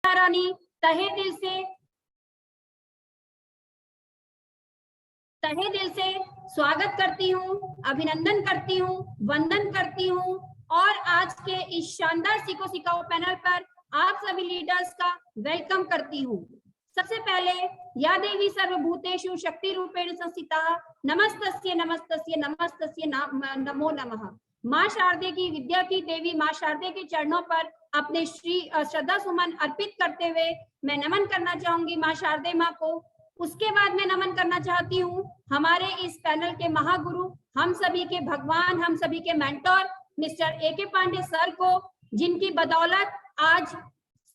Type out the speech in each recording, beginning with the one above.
रानी तहे दिल से स्वागत करती हूँ, अभिनंदन करती हूँ, वंदन करती हूँ और आज के इस शानदार सीखो सिखाओ पैनल पर आप सभी लीडर्स का वेलकम करती हूँ। सबसे पहले या देवी सर्वभूतेषु शक्ति रूपेण संस्थिता नमस्तस्य नमस्तस्य नमस्तस्य नमो नमः। माँ शारदे की विद्या की देवी माँ शारदे के चरणों पर अपने श्रद्धा सुमन अर्पित करते हुए मैं नमन करना चाहूंगी माँ शारदे माँ को। उसके बाद मैं नमन करना चाहती हूँ हमारे इस पैनल के महागुरु, हम सभी के भगवान, हम सभी के मेंटोर मिस्टर ए के पांडे सर को, जिनकी बदौलत आज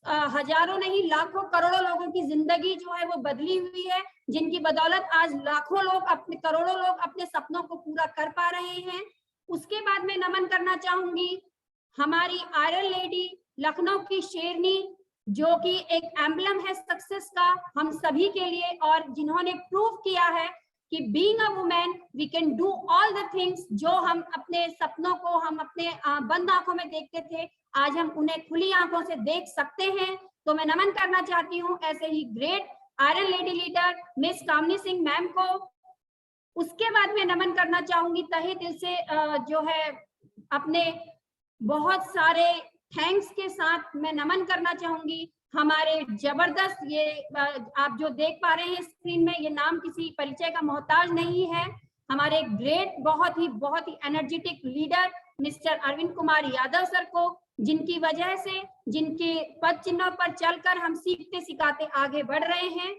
हजारों नहीं लाखों करोड़ों लोगों की जिंदगी जो है वो बदली हुई है, जिनकी बदौलत आज लाखों लोग करोड़ों लोग अपने सपनों को पूरा कर पा रहे हैं। उसके बाद मैं नमन करना चाहूंगी हमारी आयरन लेडी, लखनऊ की शेरनी, जो कि एक एम्बलम है सक्सेस का हम सभी के लिए, और जिन्होंने प्रूव किया है कि being a women we can do all the things. जो हम अपने सपनों को हम अपने बंद आंखों में देखते थे, आज हम उन्हें खुली आंखों से देख सकते हैं। तो मैं नमन करना चाहती हूँ ऐसे ही great iron lady leader miss Kamini Singh ma'am को। उसके बाद मैं नमन करना चाहूंगी तहे दिल से जो है अपने बहुत सारे थैंक्स के साथ मैं नमन करना चाहूंगी हमारे जबरदस्त, ये आप जो देख पा रहे हैं स्क्रीन में, ये नाम किसी परिचय का मोहताज नहीं है, हमारे ग्रेट बहुत ही energetic leader mister Arvind Kumar Yadav sir को, जिनकी वजह से, जिनके पद चिन्हों पर चलकर हम सीखते सिखाते आगे बढ़ रहे हैं।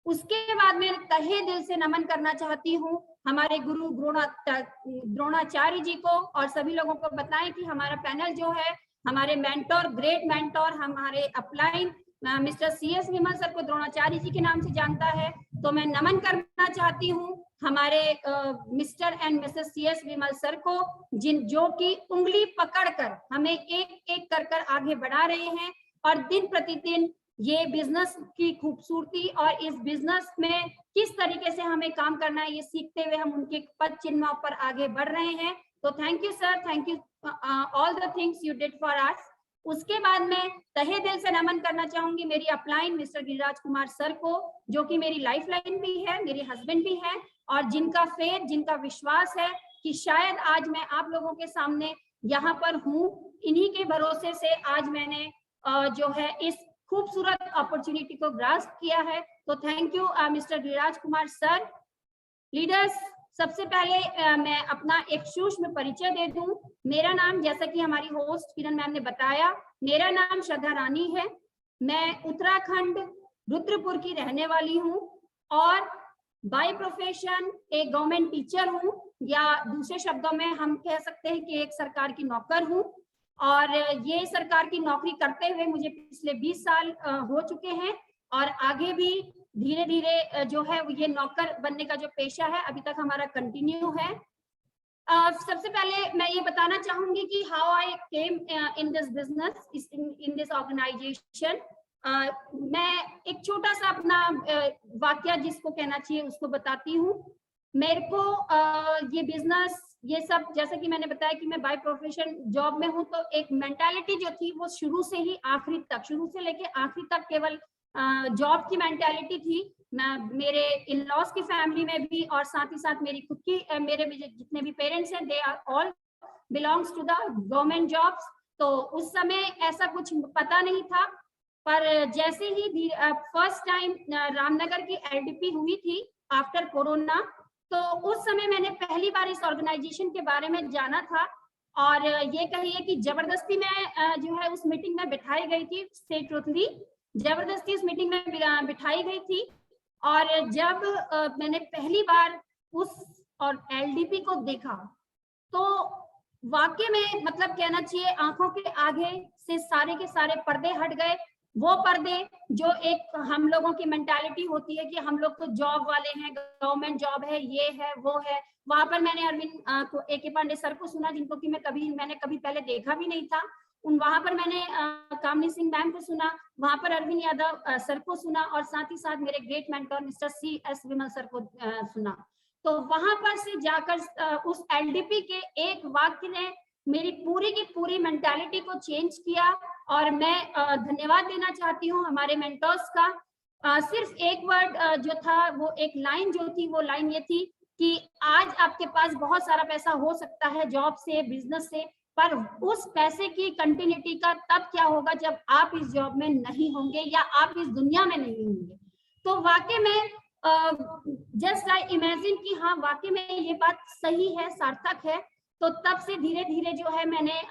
उसके बाद मैं तहे दिल से नमन करना चाहती हूँ हमारे गुरु द्रोणाचार्य जी को, और सभी लोगों को बताएं कि हमारा पैनल जो है हमारे मेंटोर, ग्रेट मेंटोर हमारे अपलाइन मिस्टर CS विमल सर को द्रोणाचार्य जी के नाम से जानता है। तो मैं नमन करना चाहती हूँ हमारे mister and Mrs CS Vimal sir को, जो कि उंगली पकड़कर हमें एक एक कर आगे बढ़ा रहे हैं, और दिन प्रतिदिन ये बिजनेस की खूबसूरती और इस बिजनेस में किस तरीके से हमें काम करना है ये सीखते हुए हम उनके पद चिन्हों पर आगे बढ़ रहे हैं। तो thank you sir, thank you all the things you did for us. उसके बाद मैं तहे दिल से नमन करना चाहूंगी मेरी upline mister Giriraj Kumar sir को, जो कि मेरी लाइफ लाइन भी है, मेरे हस्बैंड भी है, और जिनका फेथ, जिनका विश्वास है कि शायद आज मैं आप लोगों के सामने यहाँ पर हूँ, इन्हीं के भरोसे से आज मैंने जो है इस खूबसूरत अपॉर्चुनिटी को ग्रास्प किया है। तो thank you mister Giriraj Kumar sir. Leaders, सबसे पहले मैं अपना एक सूक्ष्म परिचय दे दूं। मेरा नाम, जैसा कि हमारी होस्ट किरण मैम ने बताया, मेरा नाम श्रद्धा रानी है। मैं उत्तराखंड रुद्रपुर की रहने वाली हूं और बाय प्रोफेशन एक गवर्नमेंट टीचर हूं, या दूसरे शब्दों में हम कह सकते हैं कि एक सरकार की नौकर हूं। और ये सरकार की नौकरी करते हुए मुझे पिछले 20 साल हो चुके हैं, और आगे भी धीरे धीरे जो है ये नौकर बनने का जो पेशा है अभी तक हमारा कंटिन्यू है। सबसे पहले मैं ये बताना चाहूंगी कि how I came in this business, in this organisation. मैं एक छोटा सा अपना वाक्य जिसको कहना चाहिए उसको बताती हूँ। मेरे को ये बिजनेस, ये सब, जैसे कि मैंने बताया कि मैं बाय प्रोफेशन जॉब में हूँ, तो एक मेंटालिटी जो थी वो शुरू से ही आखिरी तक, शुरू से लेके आखिरी तक केवल जॉब की मेंटालिटी थी। मेरे इन लॉज की फैमिली में भी, और साथ ही साथ मेरी खुद की मेरे जितने भी पेरेंट्स हैं, they are all belongs to the government jobs. तो उस समय ऐसा कुछ पता नहीं था, पर जैसे ही फर्स्ट टाइम रामनगर की LDP हुई थी आफ्टर कोरोना, तो उस समय मैंने पहली बार इस ऑर्गेनाइजेशन के बारे में जाना था, और ये कहिए कि जबरदस्ती में जो है उस मीटिंग में बिठाई गई थी। से ट्रूथली जबरदस्ती उस मीटिंग में बिठाई गई थी, और जब मैंने पहली बार उस और LDP को देखा, तो वाकई में मतलब कहना चाहिए आंखों के आगे से सारे के सारे पर्दे हट गए। वो पर्दे जो एक हम लोगों की मेंटालिटी होती है कि हम लोग तो जॉब वाले हैं, गवर्नमेंट जॉब है, ये है वो है, वहां पर मैंने अरविंद ए के पांडे सर को सुना, जिनको कि मैंने कभी पहले देखा भी नहीं था। वहां पर मैंने कामनी सिंह मैम को सुना, वहां पर अरविंद यादव सर को सुना, और साथ ही साथ मेरे ग्रेट मेंटोर मिस्टर CS विमल सर को सुना। तो वहां पर से जाकर उस LDP के एक वाक्य ने मेरी पूरी की पूरी मेंटालिटी को चेंज किया, और मैं धन्यवाद देना चाहती हूँ हमारे मेंटर्स का। सिर्फ एक वर्ड जो था, वो एक लाइन जो थी, वो लाइन ये थी कि आज आपके पास बहुत सारा पैसा हो सकता है जॉब से, बिजनेस से, पर उस पैसे की कंटिन्यूटी का तब क्या होगा जब आप इस जॉब में नहीं होंगे या आप इस दुनिया में नहीं होंगे। तो वाकई में जस्ट आई इमेजिन कि हाँ वाकई में ये बात सही है, सार्थक है। तो तब से धीरे धीरे जो है मैंने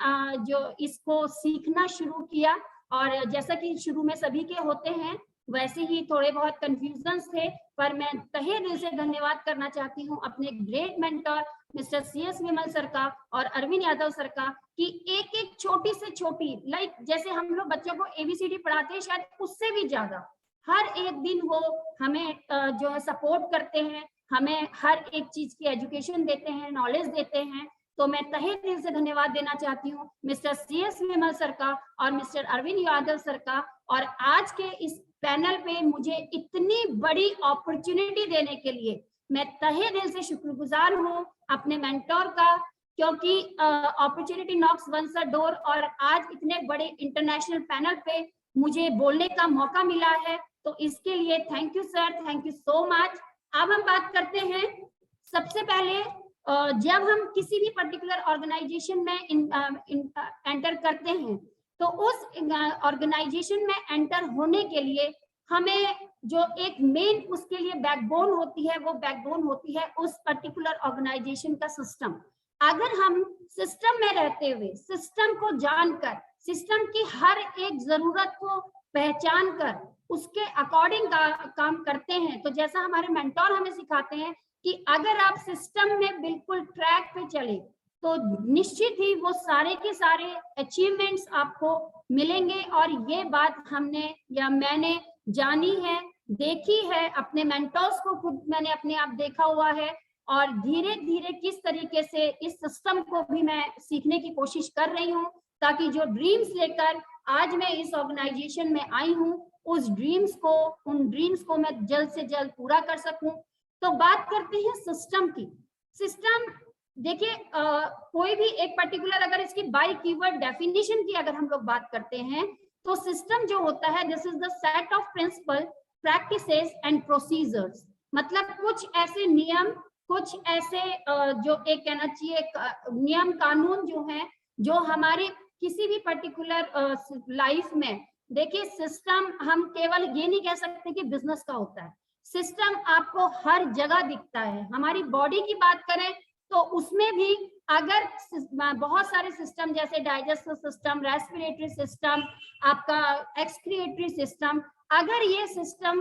जो इसको सीखना शुरू किया, और जैसा कि शुरू में सभी के होते हैं वैसे ही थोड़े बहुत कंफ्यूजन्स थे, पर मैं तहे दिल से धन्यवाद करना चाहती हूँ अपने ग्रेट मेंटर मिस्टर CS विमल सर का और अरविंद यादव सर का, कि एक एक छोटी से छोटी, लाइक जैसे हम लोग बच्चों को ABCD पढ़ाते हैं, शायद उससे भी ज्यादा हर एक दिन वो हमें जो है सपोर्ट करते हैं, हमें हर एक चीज की एजुकेशन देते हैं, नॉलेज देते हैं। तो मैं तहे दिल से धन्यवाद देना चाहती हूँ मिस्टर CS विमल सर का और मिस्टर अरविंद यादव सर का। और आज के इस पैनल पे मुझे इतनी बड़ी अपॉर्चुनिटी देने के लिए मैं तहे दिल से शुक्रगुजार हूँ अपने मेंटोर का, क्योंकि opportunity knocks once a door, और आज इतने बड़े इंटरनेशनल पैनल पे मुझे बोलने का मौका मिला है। तो इसके लिए thank you sir, thank you so much. अब हम बात करते हैं, सबसे पहले जब हम किसी भी पर्टिकुलर ऑर्गेनाइजेशन में एंटर करते हैं, तो उस ऑर्गेनाइजेशन में एंटर होने के लिए हमें जो एक मेन उसके लिए बैकबोन होती है, वो बैकबोन होती है उस पर्टिकुलर ऑर्गेनाइजेशन का सिस्टम। अगर हम सिस्टम में रहते हुए, सिस्टम को जानकर, सिस्टम की हर एक जरूरत को पहचान कर उसके अकॉर्डिंग काम करते हैं, तो जैसा हमारे मेंटोर हमें सिखाते हैं कि अगर आप सिस्टम में बिल्कुल ट्रैक पे चले तो निश्चित ही वो सारे के सारे अचीवमेंट्स आपको मिलेंगे। और ये बात हमने या मैंने जानी है, देखी है, अपने मेंटोर्स को खुद मैंने अपने आप देखा हुआ है, और धीरे धीरे किस तरीके से इस सिस्टम को भी मैं सीखने की कोशिश कर रही हूँ, ताकि जो ड्रीम्स लेकर आज मैं इस ऑर्गेनाइजेशन में आई हूँ, उन ड्रीम्स को मैं जल्द से जल्द पूरा कर सकूं। तो बात करते हैं सिस्टम की। सिस्टम देखिए, कोई भी एक पर्टिकुलर, अगर इसकी बाय कीवर्ड डेफिनेशन की अगर हम लोग बात करते हैं, तो सिस्टम जो होता है, this is the set of principle, practices and procedures. मतलब कुछ ऐसे नियम, कुछ ऐसे जो एक कहना चाहिए नियम कानून जो है, जो हमारे किसी भी पर्टिकुलर लाइफ में, देखिए सिस्टम हम केवल ये नहीं कह सकते कि बिजनेस का होता है, सिस्टम आपको हर जगह दिखता है। हमारी बॉडी की बात करें तो उसमें भी अगर बहुत सारे सिस्टम, जैसे डाइजेस्टिव सिस्टम, रेस्पिरेटरी सिस्टम, आपका एक्सक्रिएटरी सिस्टम, अगर ये सिस्टम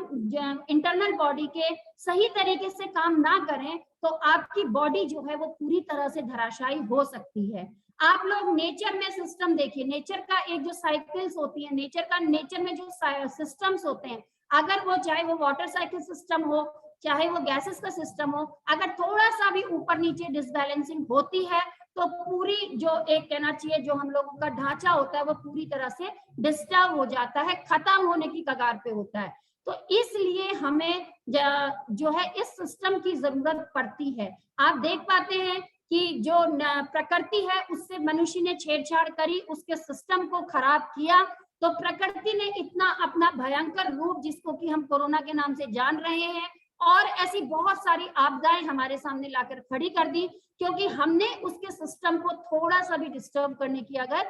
इंटरनल बॉडी के सही तरीके से काम ना करें तो आपकी बॉडी जो है वो पूरी तरह से धराशायी हो सकती है। आप लोग नेचर में सिस्टम देखिए, नेचर का एक जो साइकिल्स होती है, नेचर में जो सिस्टम्स होते हैं, अगर वो चाहे वो वाटर साइकिल सिस्टम हो, चाहे वो गैसेस का सिस्टम हो, अगर थोड़ा सा भी ऊपर नीचे डिसबैलेंसिंग होती है तो पूरी जो एक कहना चाहिए जो हम लोगों का ढांचा होता है वो पूरी तरह से डिस्टर्ब हो जाता है, खत्म होने की कगार पे होता है। तो इसलिए हमें जो है इस सिस्टम की जरूरत पड़ती है। आप देख पाते हैं कि जो प्रकृति है उससे मनुष्य ने छेड़छाड़ करी, उसके सिस्टम को खराब किया, तो प्रकृति ने इतना अपना भयंकर रूप, जिसको कि हम कोरोना के नाम से जान रहे हैं, और ऐसी बहुत सारी आपदाएं हमारे सामने लाकर खड़ी कर दी, क्योंकि हमने उसके सिस्टम को थोड़ा सा भी डिस्टर्ब करने की अगर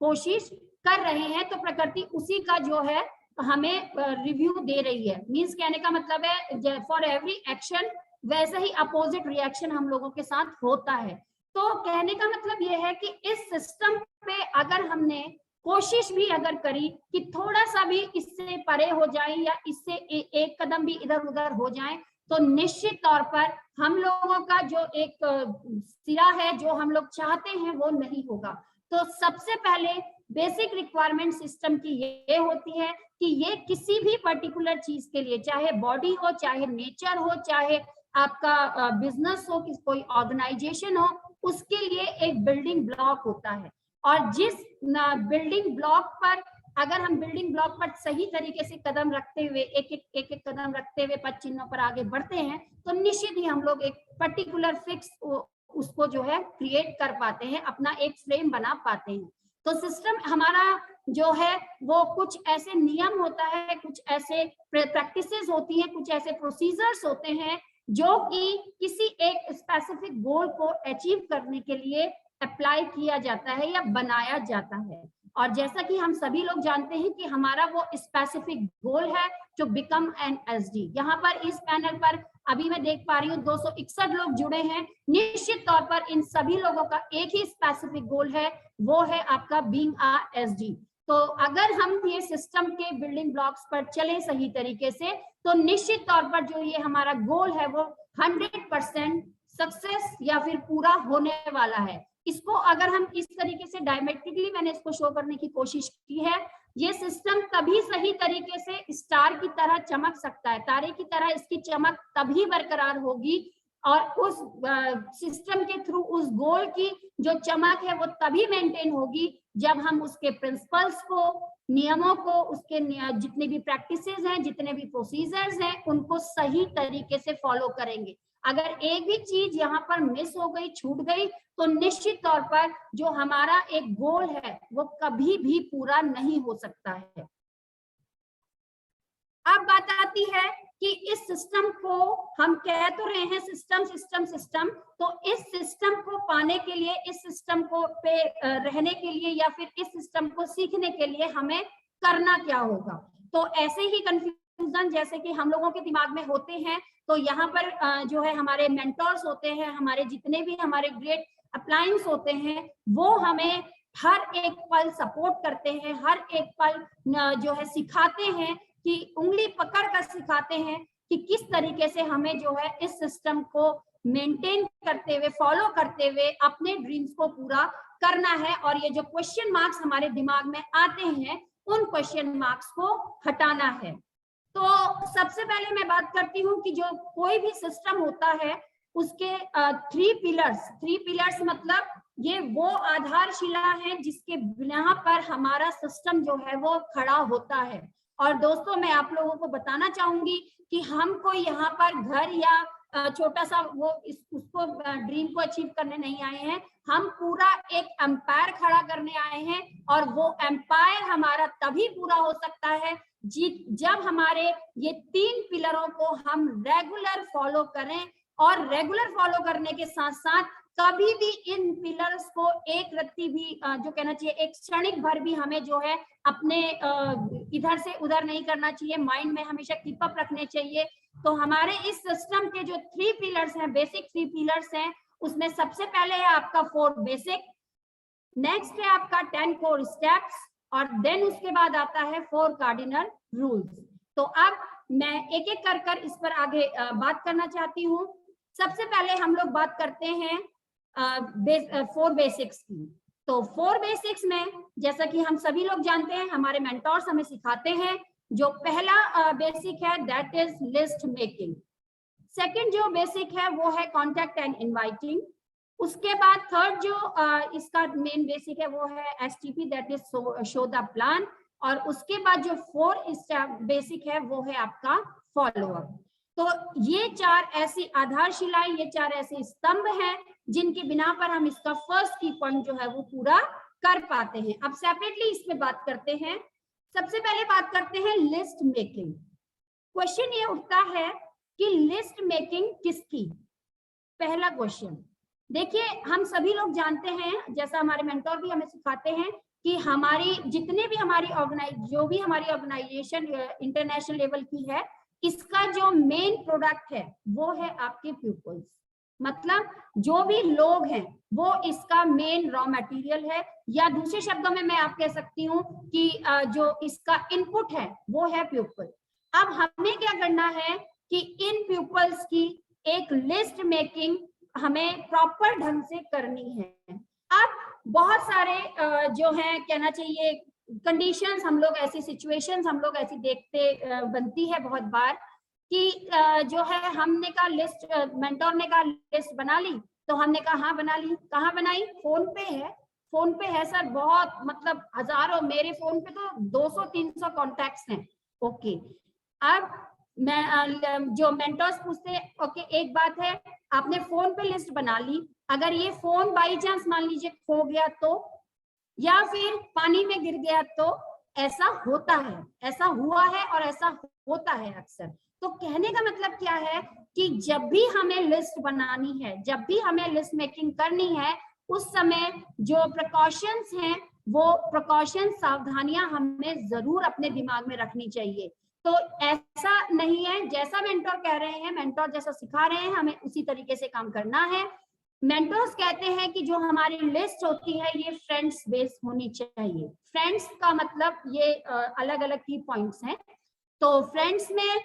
कोशिश कर रहे हैं, तो प्रकृति उसी का जो है हमें रिव्यू दे रही है। मींस कहने का मतलब है फॉर एवरी एक्शन वैसे ही अपोजिट रिएक्शन हम लोगों के साथ होता है। तो कहने का मतलब यह है कि इस सिस्टम पे अगर हमने कोशिश भी अगर करी कि थोड़ा सा भी इससे परे हो जाए या इससे एक कदम भी इधर उधर हो जाए, तो निश्चित तौर पर हम लोगों का जो एक सिरा है जो हम लोग चाहते हैं वो नहीं होगा। तो सबसे पहले बेसिक रिक्वायरमेंट सिस्टम की ये होती है कि ये किसी भी पर्टिकुलर चीज के लिए, चाहे बॉडी हो, चाहे नेचर हो, चाहे आपका बिजनेस हो, कोई ऑर्गेनाइजेशन हो, उसके लिए एक बिल्डिंग ब्लॉक होता है। और जिस बिल्डिंग ब्लॉक पर अगर हम बिल्डिंग ब्लॉक पर सही तरीके से कदम रखते हुए एक एक कदम रखते हुए पद चिन्हों पर आगे बढ़ते हैं, तो निश्चित ही हम लोग एक पर्टिकुलर फिक्स उसको जो है क्रिएट कर पाते हैं, अपना एक फ्रेम बना पाते हैं। तो सिस्टम हमारा जो है वो कुछ ऐसे नियम होता है, कुछ ऐसे प्रैक्टिसेस होती हैं, कुछ ऐसे प्रोसीजर्स होते हैं जो कि किसी एक स्पेसिफिक गोल को अचीव करने के लिए अप्लाई किया जाता है या बनाया जाता है। और जैसा कि हम सभी लोग जानते हैं कि हमारा वो स्पेसिफिक गोल है जो बिकम एन एसडी। यहाँ पर इस पैनल पर अभी मैं देख पा रही हूँ 261 लोग जुड़े हैं। निश्चित तौर पर इन सभी लोगों का एक ही स्पेसिफिक गोल है, वो है आपका बीइंग अ एसडी। तो अगर हम ये सिस्टम के बिल्डिंग ब्लॉक्स पर चले सही तरीके से, तो निश्चित तौर पर जो ये हमारा गोल है वो 100% सक्सेस या फिर पूरा होने वाला है। इसको अगर हम इस तरीके से डायमेट्रिकली मैंने इसको शो करने की कोशिश की है, ये सिस्टम तभी सही तरीके से स्टार की तरह चमक सकता है, तारे की तरह इसकी चमक तभी बरकरार होगी और उस सिस्टम के थ्रू उस गोल की जो चमक है वो तभी मेंटेन होगी जब हम उसके प्रिंसिपल्स को, नियमों को, उसके जितने भी प्रैक्टिसेस हैं, जितने भी प्रोसीजर्स हैं, उनको सही तरीके से फॉलो करेंगे। अगर एक भी चीज यहाँ पर मिस हो गई, छूट गई, तो निश्चित तौर पर जो हमारा एक गोल है वो कभी भी पूरा नहीं हो सकता है। अब बात आती है कि इस सिस्टम को हम कह तो रहे हैं सिस्टम सिस्टम सिस्टम, तो इस सिस्टम को पाने के लिए, इस सिस्टम को पे रहने के लिए या फिर इस सिस्टम को सीखने के लिए हमें करना क्या होगा। तो ऐसे ही कंफ्यूजन जैसे कि हम लोगों के दिमाग में होते हैं, तो यहाँ पर जो है हमारे मेंटर्स होते हैं, हमारे जितने भी हमारे ग्रेट अप्लायंस होते हैं, वो हमें हर एक पल सपोर्ट करते हैं, हर एक पल जो है सिखाते हैं, कि उंगली पकड़ कर सिखाते हैं कि किस तरीके से हमें जो है इस सिस्टम को मेंटेन करते हुए, फॉलो करते हुए अपने ड्रीम्स को पूरा करना है। और ये जो क्वेश्चन मार्क्स हमारे दिमाग में आते हैं, उन क्वेश्चन मार्क्स को हटाना है। तो सबसे पहले मैं बात करती हूँ कि जो कोई भी सिस्टम होता है उसके 3 पिलर्स मतलब ये वो आधारशिला है जिसके बिना पर हमारा सिस्टम जो है वो खड़ा होता है। और दोस्तों मैं आप लोगों को बताना चाहूंगी कि हम कोई यहाँ पर घर या छोटा सा वो उसको ड्रीम को अचीव करने नहीं आए हैं, हम पूरा एक एम्पायर खड़ा करने आए हैं। और वो एम्पायर हमारा तभी पूरा हो सकता है जब हमारे ये 3 पिलरों को हम रेगुलर फॉलो करें। और रेगुलर फॉलो करने के साथ साथ कभी भी इन पिलर्स को एक रत्ती भी जो कहना चाहिए एक क्षणिक भर भी हमें जो है अपने इधर से उधर नहीं करना चाहिए, माइंड में हमेशा कीप अप रखने चाहिए। तो हमारे इस सिस्टम के जो 3 पिलर्स हैं, बेसिक 3 पिलर्स हैं, उसमें सबसे पहले है आपका 4 बेसिक, नेक्स्ट है आपका 10 कोर स्टेप्स, और देन उसके बाद आता है 4 कार्डिनल रूल्स। तो अब मैं एक एक कर इस पर आगे बात करना चाहती हूँ। सबसे पहले हम लोग बात करते हैं 4 बेसिक्स की। तो 4 बेसिक्स में जैसा कि हम सभी लोग जानते हैं, हमारे मेंटोर्स हमें सिखाते हैं, जो पहला बेसिक है that is list making. Second जो बेसिक है वो है कॉन्टैक्ट एंड इनवाइटिंग। उसके बाद थर्ड जो इसका मेन बेसिक है वो है STP that is show the plan. और उसके बाद जो 4 बेसिक है वो है आपका फॉलो अप। तो ये 4 ऐसी आधारशिलाएं, ये 4 ऐसे स्तंभ हैं जिनके बिना पर हम इसका फर्स्ट की पॉइंट जो है वो पूरा कर पाते हैं। अब सेपरेटली इसमें बात करते हैं। सबसे पहले बात करते हैं लिस्ट मेकिंग। क्वेश्चन ये उठता है कि लिस्ट मेकिंग किसकी? पहला क्वेश्चन देखिए, हम सभी लोग जानते हैं, जैसा हमारे मेंटोर भी हमें सिखाते हैं कि हमारी जितने भी हमारी जो भी हमारी ऑर्गेनाइजेशन इंटरनेशनल लेवल की है, इसका जो मेन प्रोडक्ट है वो है आपके प्यूपल्स। मतलब जो भी लोग हैं वो इसका मेन रॉ मटेरियल है, या दूसरे शब्दों में मैं आप कह सकती हूँ कि जो इसका इनपुट है वो है प्यूपल। अब हमें क्या करना है कि इन प्यूपल्स की एक लिस्ट मेकिंग हमें प्रॉपर ढंग से करनी है। अब बहुत सारे जो है कहना चाहिए कंडीशंस, हम लोग ऐसी सिचुएशंस हम लोग ऐसी देखते बनती है बहुत बार कि जो है हमने कहा लिस्ट, मेंटोर ने कहा लिस्ट बना ली, तो हमने कहा हाँ बना ली। कहाँ बनाई? फोन पे है। फोन पे है सर, बहुत मतलब हजारों, मेरे फोन पे तो 200-300 कॉन्टैक्ट्स हैं। ओके, अब मैं जो मेंटर्स पूछते हैं, ओके एक बात है, आपने फोन पे लिस्ट बना ली, अगर ये फोन बाई चांस मान लीजिए खो गया या फिर पानी में गिर गया, तो ऐसा होता है, ऐसा हुआ है और ऐसा होता है अक्सर। तो कहने का मतलब क्या है कि जब भी हमें लिस्ट बनानी है, जब भी हमें लिस्ट मेकिंग करनी है, उस समय जो प्रिकॉशंस हैं, वो प्रिकॉशन, सावधानियां हमें जरूर अपने दिमाग में रखनी चाहिए। तो ऐसा नहीं है, जैसा मेंटोर कह रहे हैं, मेंटोर जैसा सिखा रहे हैं, हमें उसी तरीके से काम करना है। मेंटोर्स कहते हैं कि जो हमारी लिस्ट होती है ये फ्रेंड्स बेस्ड होनी चाहिए। फ्रेंड्स का मतलब ये अलग अलग की पॉइंट्स हैं। तो फ्रेंड्स में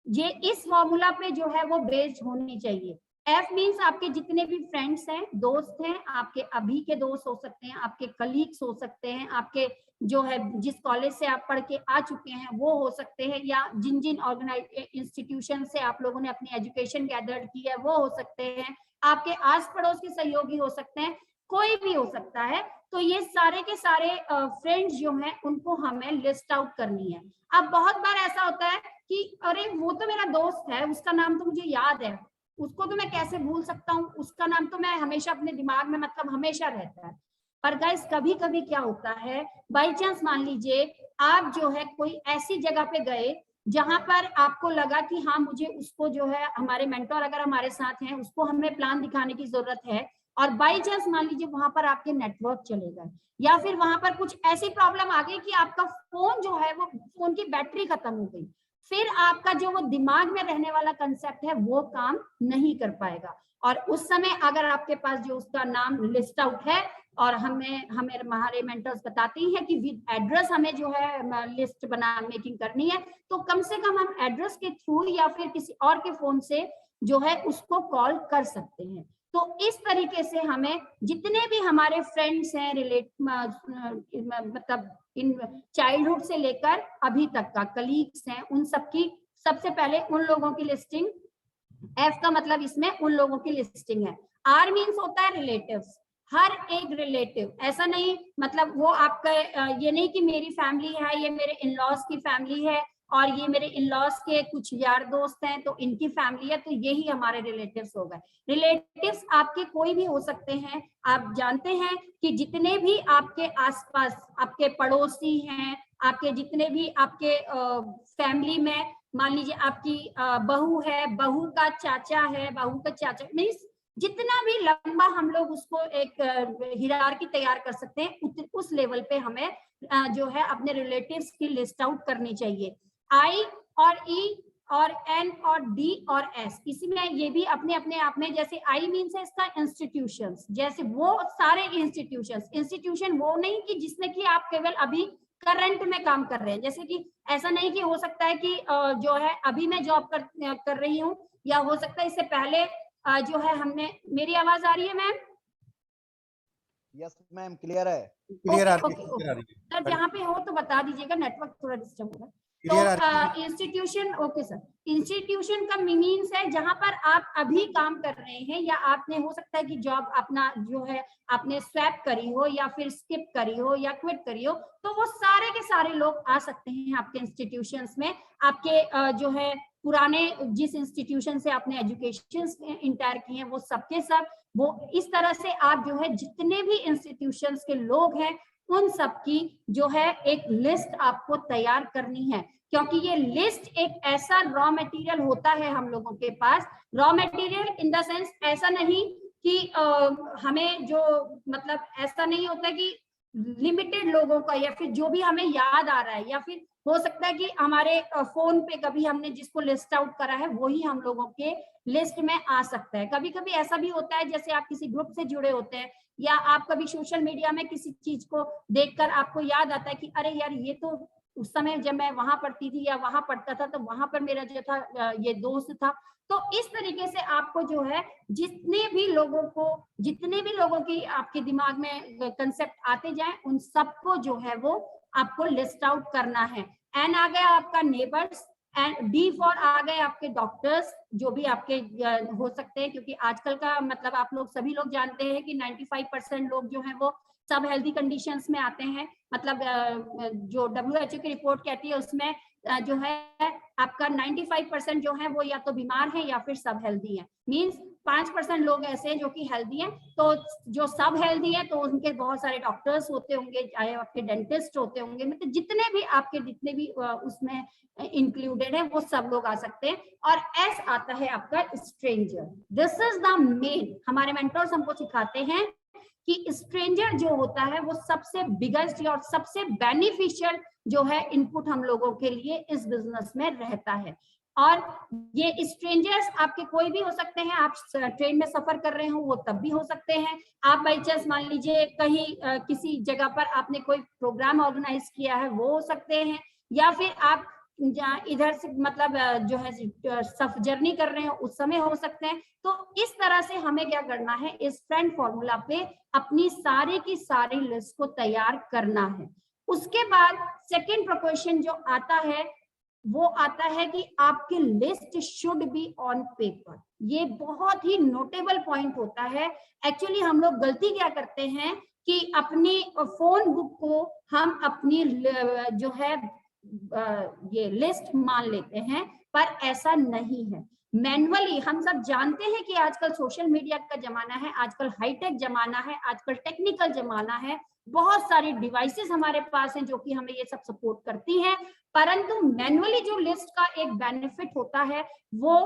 ये इस फॉर्मूला पे जो है वो बेस्ड होनी चाहिए। एफ मीन्स आपके जितने भी फ्रेंड्स हैं, दोस्त हैं, आपके अभी के दोस्त हो सकते हैं, आपके कलीग्स हो सकते हैं, आपके जो है जिस कॉलेज से आप पढ़ के आ चुके हैं वो हो सकते हैं, या जिन जिन ऑर्गेनाइज इंस्टीट्यूशन से आप लोगों ने अपनी एजुकेशन गैदर की है वो हो सकते हैं, आपके आस पड़ोस के सहयोगी हो सकते हैं, कोई भी हो सकता है। तो ये सारे के सारे फ्रेंड्स जो हैं उनको हमें लिस्ट आउट करनी है। अब बहुत बार ऐसा होता है कि अरे वो तो मेरा दोस्त है, उसका नाम तो मुझे याद है, उसको तो मैं कैसे भूल सकता हूँ, उसका नाम तो मैं हमेशा अपने दिमाग में मतलब हमेशा रहता है। पर गाइस कभी कभी क्या होता है, बाई चांस मान लीजिए आप जो है कोई ऐसी जगह पे गए जहां पर आपको लगा कि हाँ मुझे उसको जो है, हमारे मेंटोर अगर हमारे साथ हैं, उसको हमें प्लान दिखाने की जरूरत है, और बाई चांस मान लीजिए वहां पर आपके नेटवर्क चले गए, या फिर वहां पर कुछ ऐसी प्रॉब्लम आ गई कि आपका फोन जो है वो फोन की बैटरी खत्म हो गई, फिर आपका जो वो दिमाग में रहने वाला कंसेप्ट है वो काम नहीं कर पाएगा। और उस समय अगर आपके पास जो उसका नाम लिस्ट आउट है, और हमें हमारे मेंटर्स बताती हैं कि विद एड्रेस हमें जो है लिस्ट बना मेकिंग करनी है, तो कम से कम हम एड्रेस के थ्रू या फिर किसी और के फोन से जो है उसको कॉल कर सकते हैं। तो इस तरीके से हमें जितने भी हमारे फ्रेंड्स हैं, मतलब इन चाइल्डहुड से लेकर अभी तक का कलीग्स हैं, उन सबकी सबसे पहले उन लोगों की लिस्टिंग, एफ का मतलब इसमें उन लोगों की लिस्टिंग है। आर मीन्स होता है रिलेटिव्स, हर एक रिलेटिव, ऐसा नहीं मतलब वो आपका ये नहीं कि मेरी फैमिली है, ये मेरे इन लॉज की फैमिली है, और ये मेरे इन लॉज के कुछ यार दोस्त हैं तो इनकी फैमिली है, तो यही हमारे रिलेटिव्स हो गए। रिलेटिव्स आपके कोई भी हो सकते हैं। आप जानते हैं कि जितने भी आपके आसपास आपके पड़ोसी हैं, आपके जितने भी आपके फैमिली में, मान लीजिए आपकी बहू है, बहू का चाचा है, बहू का चाचा, मीन्स जितना भी लंबा हम लोग उसको एक हिरार्की तैयार कर सकते हैं, उस लेवल पे हमें जो है अपने रिलेटिव्स की लिस्ट आउट करनी चाहिए। आई और ई और एन और डी और एस, इसमें ये भी अपने अपने आप में, जैसे आई मीन्स है इसका इंस्टीट्यूशंस, जैसे वो सारे इंस्टीट्यूशंस, इंस्टीट्यूशन वो नहीं कि जिसमें कि आप केवल अभी करंट में काम कर रहे हैं, जैसे कि ऐसा नहीं कि हो सकता है कि जो है अभी मैं जॉब कर रही हूँ, या हो सकता है इससे पहले जो है हमने, मेरी आवाज आ रही है मैम? यस मैम, क्लियर है। क्लियर आ रही ओके है, ओके, क्लियर आ रही है सर जहाँ पे हो तो बता दीजिएगा, नेटवर्क थोड़ा डिस्टर्ब हो रहा है। क्लियर आ रही है। तो इंस्टीट्यूशन, ओके सर, इंस्टीट्यूशन का मीनिंग्स है जहां पर आप अभी काम कर रहे हैं, या आपने हो सकता है कि जॉब अपना जो है आपने स्वैप करी हो, या फिर स्किप करी हो, या क्विट करी हो, तो वो सारे के सारे लोग आ सकते हैं आपके इंस्टीट्यूशंस में। आपके जो है पुराने जिस इंस्टीट्यूशन से आपने एजुकेशन इंटायर किए हैं वो सबके सब, वो इस तरह से आप जो है जितने भी इंस्टीट्यूशंस के लोग हैं उन सबकी जो है एक लिस्ट आपको तैयार करनी है, क्योंकि ये लिस्ट एक ऐसा रॉ मटेरियल होता है हम लोगों के पास। Raw material in the sense ऐसा नहीं कि हमें जो मतलब ऐसा नहीं होता कि लिमिटेड लोगों का, या फिर जो भी हमें याद आ रहा है, या फिर हो सकता है कि हमारे फोन पे कभी हमने जिसको लिस्ट आउट करा है वही हम लोगों के लिस्ट में आ सकता है। कभी कभी ऐसा भी होता है जैसे आप किसी ग्रुप से जुड़े होते हैं, या आप कभी सोशल मीडिया में किसी चीज को देखकर आपको याद आता है कि अरे यार ये तो उस समय जब मैं वहां पढ़ती थी या वहां पढ़ता था तो वहां पर मेरा जो था ये दोस्त था। तो इस तरीके से आपको जो है जितने भी लोगों की आपके दिमाग में कंसेप्ट आते जाए उन सबको जो है वो आपको लिस्ट आउट करना है। एन आ गया आपका नेबर्स, एंड डी फॉर आ गए आपके डॉक्टर्स, जो भी आपके हो सकते हैं, क्योंकि आजकल का मतलब आप लोग सभी लोग जानते हैं कि 95% लोग जो हैं वो सब हेल्दी कंडीशंस में आते हैं। मतलब जो WHO की रिपोर्ट कहती है उसमें जो है आपका 95% जो है वो या तो बीमार है या फिर सब हेल्दी है। मींस 5% लोग ऐसे हैं जो कि हेल्दी हैं, तो जो सब हेल्दी हैं तो उनके बहुत सारे डॉक्टर्स होते होंगे, चाहे आपके डेंटिस्ट होते होंगे, मतलब जितने भी आपके जितने भी उसमें इंक्लूडेड है वो सब लोग आ सकते हैं। और एस आता है आपका stranger. This is the main, हमारे मेंटर्स हमको सिखाते हैं कि स्ट्रेंजर जो होता है वो सबसे बिगेस्ट और सबसे बेनिफिशियल जो है इनपुट हम लोगों के लिए इस बिजनेस में रहता है। और ये स्ट्रेंजर्स आपके कोई भी हो सकते हैं, आप ट्रेन में सफर कर रहे हो वो तब भी हो सकते हैं, आप बाई चांस मान लीजिए कहीं किसी जगह पर आपने कोई प्रोग्राम ऑर्गेनाइज किया है वो हो सकते हैं, या फिर आप इधर से मतलब जो है सफ जर्नी कर रहे हो उस समय हो सकते हैं। तो इस तरह से हमें क्या करना है, इस फ्रेंड फॉर्मूला पे अपनी सारी की सारी लिस्ट को तैयार करना है। उसके बाद सेकेंड प्रिकॉशन जो आता है वो आता है कि आपकी list should be on paper. ये बहुत ही नोटेबल पॉइंट होता है। एक्चुअली हम लोग गलती क्या करते हैं कि अपनी फोन बुक को हम अपनी जो है ये लिस्ट मान लेते हैं, पर ऐसा नहीं है। मैनुअली हम सब जानते हैं कि आजकल सोशल मीडिया का जमाना है, आजकल हाईटेक जमाना है, आजकल टेक्निकल जमाना है, बहुत सारी डिवाइसेस हमारे पास हैं जो कि हमें ये सब सपोर्ट करती हैं, परंतु मैनुअली जो लिस्ट का एक बेनिफिट होता है वो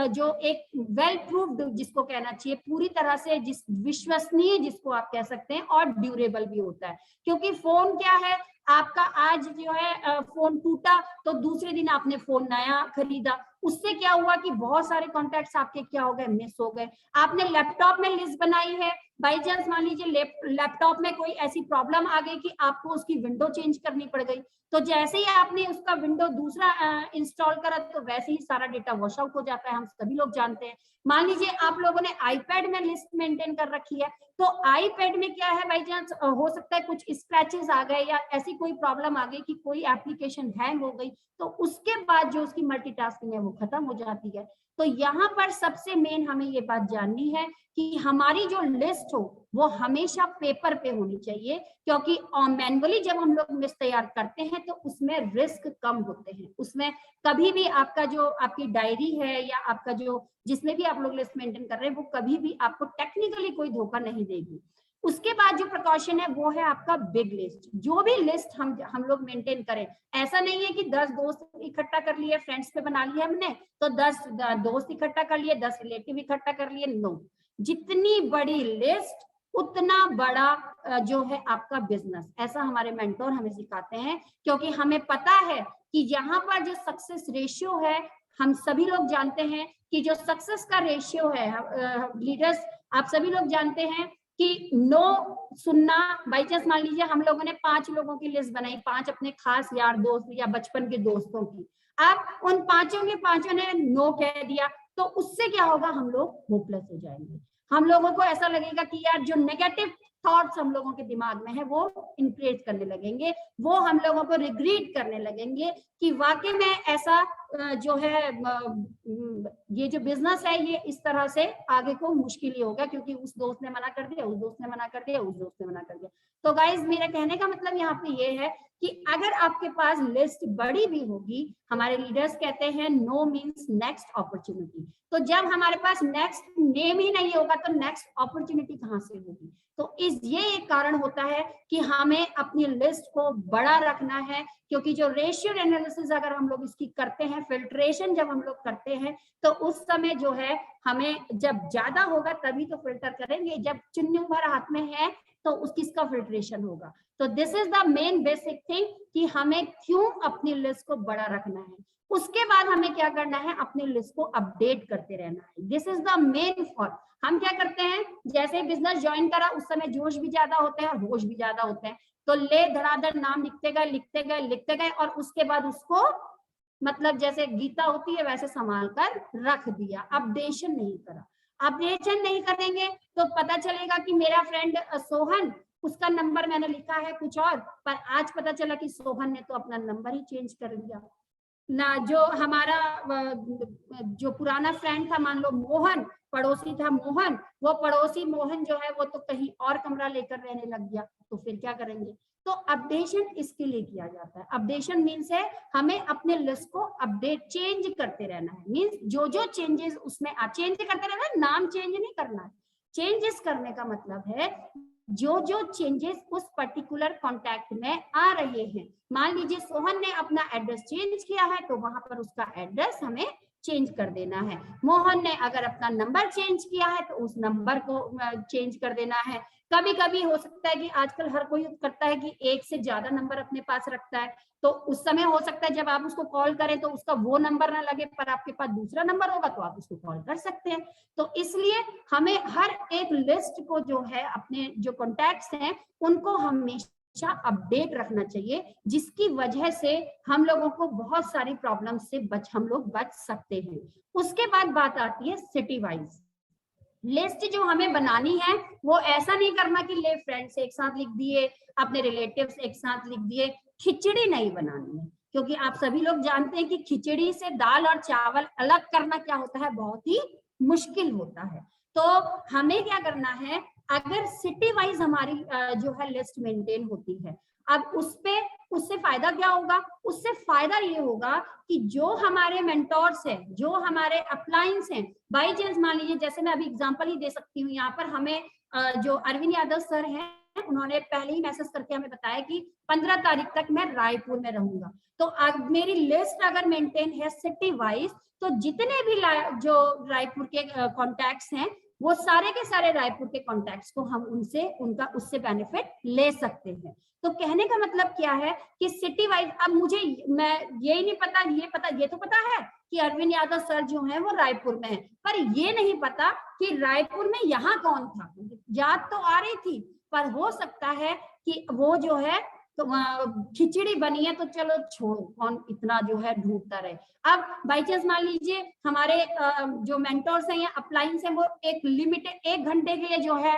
जो एक वेल प्रूव्ड जिसको कहना चाहिए, पूरी तरह से जिस विश्वसनीय जिसको आप कह सकते हैं, और ड्यूरेबल भी होता है। क्योंकि फोन क्या है, आपका आज जो है फोन टूटा तो दूसरे दिन आपने फोन नया खरीदा, उससे क्या हुआ कि बहुत सारे कॉन्टैक्ट्स आपके क्या हो गए, मिस हो गए। आपने लैपटॉप में लिस्ट बनाई है, बाई चांस मान लीजिए लैपटॉप में कोई ऐसी प्रॉब्लम आ गई कि आपको उसकी विंडो चेंज करनी पड़ गई, तो जैसे ही आपने उसका विंडो दूसरा इंस्टॉल करा तो वैसे ही सारा डेटा वॉश आउट हो जाता है, हम सभी लोग जानते हैं। मान लीजिए आप लोगों ने आईपैड में लिस्ट मेंटेन कर रखी है, तो आईपैड में क्या है, बाई चांस हो सकता है कुछ स्क्रैचेस आ गए या ऐसी कोई प्रॉब्लम आ गई कि कोई एप्लीकेशन हैंग हो गई, तो उसके बाद जो उसकी मल्टीटास्किंग है वो खत्म हो जाती है। तो यहाँ पर सबसे मेन हमें ये बात जाननी है कि हमारी जो लिस्ट हो वो हमेशा पेपर पे होनी चाहिए, क्योंकि मैनुअली जब हम लोग लिस्ट तैयार करते हैं तो उसमें रिस्क कम होते हैं। उसमें कभी भी आपका जो आपकी डायरी है या आपका जो जिसमें भी आप लोग लिस्ट मेंटेन कर रहे हैं वो कभी भी आपको टेक्निकली कोई धोखा नहीं देगी। उसके बाद जो प्रिकॉशन है वो है आपका बिग लिस्ट। जो भी लिस्ट हम लोग मेंटेन करें, ऐसा नहीं है कि 10 दोस्त इकट्ठा कर लिए, फ्रेंड्स पे बना लिए हमने तो 10 दोस्त इकट्ठा कर लिए, 10 रिलेटिव इकट्ठा कर लिए, नो। जितनी बड़ी लिस्ट उतना बड़ा जो है आपका बिजनेस, ऐसा हमारे मेंटोर हमें सिखाते हैं। क्योंकि हमें पता है कि यहाँ पर जो सक्सेस रेशियो है, हम सभी लोग जानते हैं कि जो सक्सेस का रेशियो है, लीडर्स आप सभी लोग जानते हैं कि नो सुनना। बाई चांस मान लीजिए हम लोगों ने 5 लोगों की लिस्ट बनाई, 5 अपने खास यार दोस्त या बचपन के दोस्तों की, आप उन पांचों के पांचों ने नो कह दिया, तो उससे क्या होगा, हम लोग होपलेस हो जाएंगे। हम लोगों को ऐसा लगेगा कि यार जो नेगेटिव थॉट्स हम लोगों के दिमाग में है वो इंक्रीज करने लगेंगे, वो हम लोगों को रिग्रेट करने लगेंगे कि वाकई में ऐसा जो है ये जो बिजनेस है ये इस तरह से आगे को मुश्किल ही होगा, क्योंकि उस दोस्त ने मना कर दिया, उस दोस्त ने मना कर दिया, उस दोस्त ने मना कर दिया। तो गाइज मेरा कहने का मतलब यहाँ पे ये है कि अगर आपके पास लिस्ट बड़ी भी होगी, हमारे लीडर्स कहते हैं नो मीन्स नेक्स्ट अपॉर्चुनिटी। तो जब हमारे पास नेक्स्ट नेम ही नहीं होगा तो नेक्स्ट अपॉर्चुनिटी कहाँ से होगी। तो ये एक कारण होता है कि हमें अपनी लिस्ट को बड़ा रखना है, क्योंकि जो रेशियो एनालिसिस अगर हम लोग इसकी करते हैं, फिल्ट्रेशन जब हम लोग करते हैं, तो उस समय जो है हमें जब ज्यादा होगा तभी तो फिल्टर करेंगे, जब चुन्नी भर हाथ में है तो किसका फिल्ट्रेशन होगा। तो this is the main basic thing कि हमें क्यों अपनी लिस्ट को बड़ा रखना है। उसके बाद हमें क्या करना है, अपनी लिस्ट को अपडेट करते रहना है। This is the main for. हम क्या करते हैं, जैसे बिजनेस ज्वाइन करा उस समय जोश भी ज्यादा होता है और होश भी ज्यादा होते हैं, तो ले धड़ाधड़ नाम लिखते गए लिखते गए लिखते गए, और उसके बाद उसको मतलब जैसे गीता होती है वैसे संभाल कर रख दिया, अपडेशन नहीं करा। अपडेशन नहीं करेंगे तो पता चलेगा कि मेरा फ्रेंड सोहन, उसका नंबर मैंने लिखा है कुछ और, पर आज पता चला कि सोहन ने तो अपना नंबर ही चेंज कर दिया ना। जो हमारा जो पुराना फ्रेंड था, मान लो मोहन, पड़ोसी था मोहन, वो पड़ोसी मोहन जो है वो तो कहीं और कमरा लेकर रहने लग गया, तो फिर क्या करेंगे? तो अपडेशन इसके लिए किया जाता है। अपडेशन मीन्स है हमें अपने लिस्ट को अपडेट चेंज करते रहना है। मीन्स जो जो चेंजेस उसमें चेंज करते रहना है, नाम चेंज नहीं करना है। चेंजेस करने का मतलब है जो जो चेंजेस उस पर्टिकुलर कॉन्टैक्ट में आ रहे हैं। मान लीजिए सोहन ने अपना एड्रेस चेंज किया है तो वहां पर उसका एड्रेस हमें चेंज कर देना है। मोहन ने अगर अपना नंबर चेंज किया है तो उस नंबर को चेंज कर देना है। कभी कभी हो सकता है कि आजकल हर कोई करता है कि एक से ज्यादा नंबर अपने पास रखता है, तो उस समय हो सकता है जब आप उसको कॉल करें तो उसका वो नंबर ना लगे, पर आपके पास दूसरा नंबर होगा तो आप उसको कॉल कर सकते हैं। तो इसलिए हमें हर एक लिस्ट को जो है अपने जो कॉन्टैक्ट्स हैं उनको हमेशा अपडेट रखना चाहिए, जिसकी वजह से हम लोगों को बहुत सारी प्रॉब्लम से हम लोग बच सकते हैं। उसके बाद बात आती है सिटी वाइज लिस्ट। जो हमें बनानी है वो ऐसा नहीं करना कि ले फ्रेंड्स एक साथ लिख दिए, अपने रिलेटिव्स एक साथ लिख दिए, खिचड़ी नहीं बनानी है। क्योंकि आप सभी लोग जानते हैं कि खिचड़ी से दाल और चावल अलग करना क्या होता है, बहुत ही मुश्किल होता है। तो हमें क्या करना है, अगर सिटी वाइज हमारी जो है लिस्ट मेंटेन होती है, अब उससे फायदा क्या होगा? उससे फायदा ये होगा कि जो हमारे मेंटोर्स हैं, जो हमारे अपलाइंस हैं, बाई चांस मान लीजिए, जैसे मैं अभी एग्जांपल ही दे सकती हूँ, यहाँ पर हमें जो अरविंद यादव सर हैं उन्होंने पहले ही मैसेज करके हमें बताया कि 15 तारीख तक मैं रायपुर में रहूंगा। तो अब मेरी लिस्ट अगर मेंटेन है सिटी वाइज, तो जितने भी जो रायपुर के कॉन्टैक्ट्स हैं वो सारे के सारे रायपुर के कॉन्टैक्ट्स को हम उससे बेनिफिट ले सकते हैं। तो कहने का मतलब क्या है कि सिटी वाइज, अब मुझे मैं यही नहीं पता, ये तो पता है कि अरविंद यादव सर जो है वो रायपुर में है, पर ये नहीं पता कि रायपुर में यहाँ कौन था। याद तो आ रही थी, पर हो सकता है कि वो जो है तो खिचड़ी बनी है तो चलो छोड़ो, कौन इतना जो है ढूंढता रहे। अब बाई चांस मान लीजिए हमारे जो मेंटोर्स हैं या अपलाइंस हैं वो एक लिमिटेड 1 घंटे के लिए जो है